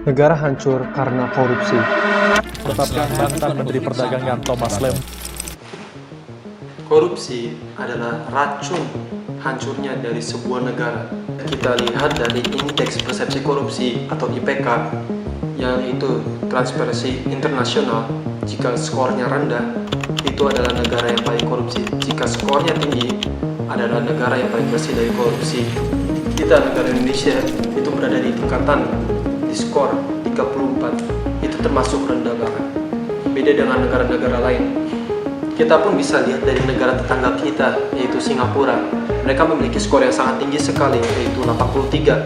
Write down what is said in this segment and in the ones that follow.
Negara hancur karena korupsi. Tetapkan mantan Menteri Perdagangan Thomas Lem. Korupsi adalah racun hancurnya dari sebuah negara. Kita lihat dari indeks persepsi korupsi atau IPK, yang itu Transparency International. Jika skornya rendah, itu adalah negara yang paling korupsi. Jika skornya tinggi, adalah negara yang paling bersih dari korupsi. Kita, negara Indonesia, itu berada di tingkatan di skor 34. Itu termasuk rendah banget. Beda dengan negara-negara lain. Kita pun bisa lihat dari negara tetangga kita, yaitu Singapura. Mereka memiliki skor yang sangat tinggi sekali, yaitu 83.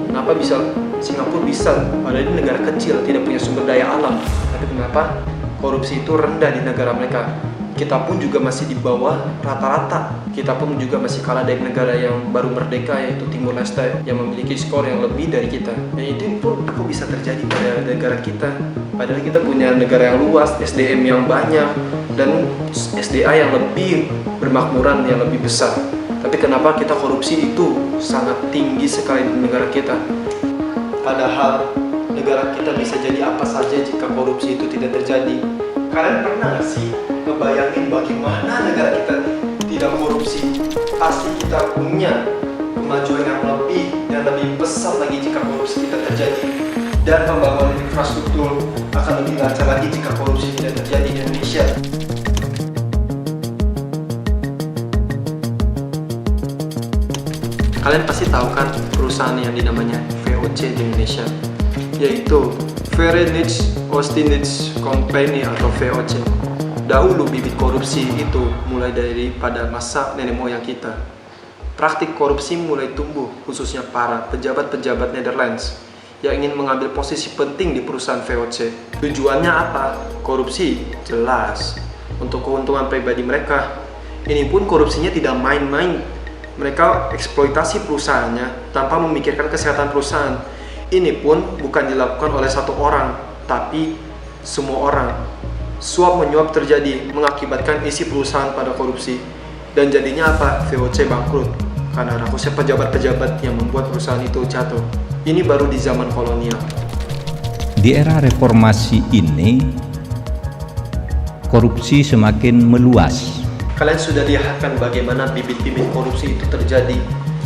Kenapa bisa Singapura bisa? Padahal ini negara kecil, tidak punya sumber daya alam. Tapi kenapa korupsi itu rendah di negara mereka? Kita pun juga masih di bawah rata-rata. Kita pun juga masih kalah dari negara yang baru merdeka, yaitu Timur Leste, yang memiliki skor yang lebih dari kita. Dan itu pun aku bisa terjadi pada negara kita. Padahal kita punya negara yang luas, SDM yang banyak, dan SDA yang lebih bermakmuran, yang lebih besar. Tapi kenapa kita korupsi itu sangat tinggi sekali di negara kita? Padahal negara kita bisa jadi apa saja jika korupsi itu tidak terjadi. Kalian pernah nggak sih ngebayangin bagaimana negara kita tidak korupsi? Pasti kita punya kemajuan yang lebih besar lagi jika korupsi tidak terjadi. Dan pembangunan infrastruktur akan lebih lancar lagi jika korupsi tidak terjadi di Indonesia. Kalian pasti tahu kan perusahaan yang dinamanya VOC di Indonesia, yaitu Very Niche Hostage Company atau VOC. Dahulu bibit korupsi itu mulai dari pada masa nenek moyang kita. Praktik korupsi mulai tumbuh, khususnya para pejabat-pejabat Netherlands yang ingin mengambil posisi penting di perusahaan VOC. Tujuannya apa? Korupsi, jelas. Untuk keuntungan pribadi mereka. Ini pun korupsinya tidak main-main. Mereka eksploitasi perusahaannya tanpa memikirkan kesehatan perusahaan. Ini pun bukan dilakukan oleh satu orang, tapi semua orang. Suap menyuap terjadi mengakibatkan isi perusahaan pada korupsi. Dan jadinya apa? VOC bangkrut karena rakusnya pejabat-pejabat yang membuat perusahaan itu jatuh. Ini baru di zaman kolonial. Di era reformasi ini, korupsi semakin meluas. Kalian sudah lihat kan bagaimana bibit-bibit korupsi itu terjadi.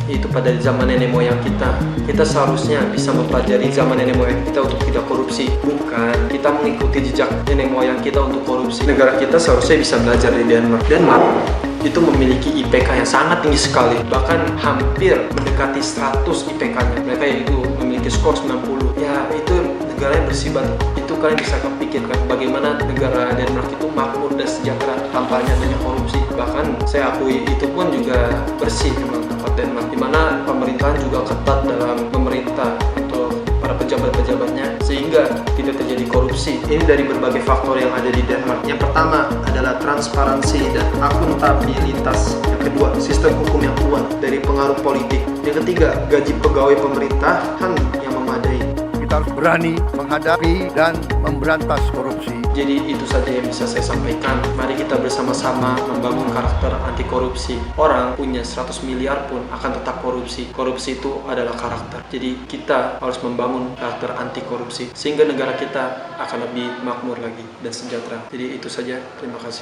Itu pada zaman nenek moyang kita. Kita seharusnya bisa mempelajari zaman nenek moyang kita untuk tidak korupsi. Bukan kita mengikuti jejak nenek moyang kita untuk korupsi. Negara kita seharusnya bisa belajar dari Denmark. Denmark itu memiliki IPK yang sangat tinggi sekali. Bahkan hampir mendekati 100 IPK-nya. Mereka itu memiliki skor 90. Ya, itu negara yang bersih banget. Itu kalian bisa kepikirkan bagaimana negara Denmark itu makmur dan sejahtera tanpa adanya korupsi. Bahkan saya akui itu pun juga bersih memang tempat Denmark, di mana pemerintahan juga ketat dalam pemerintah untuk para pejabat-pejabatnya sehingga tidak terjadi korupsi. Ini dari berbagai faktor yang ada di Denmark. Yang pertama adalah transparansi dan akuntabilitas. Yang kedua, sistem hukum yang kuat dari pengaruh politik. Yang ketiga, gaji pegawai pemerintahan yang memadai. Kita harus berani menghadapi dan memberantas korupsi. Jadi itu saja yang bisa saya sampaikan. Mari kita bersama-sama membangun karakter anti korupsi. Orang punya 100 miliar pun akan tetap korupsi. Korupsi itu adalah karakter. Jadi kita harus membangun karakter anti korupsi sehingga negara kita akan lebih makmur lagi dan sejahtera. Jadi itu saja. Terima kasih.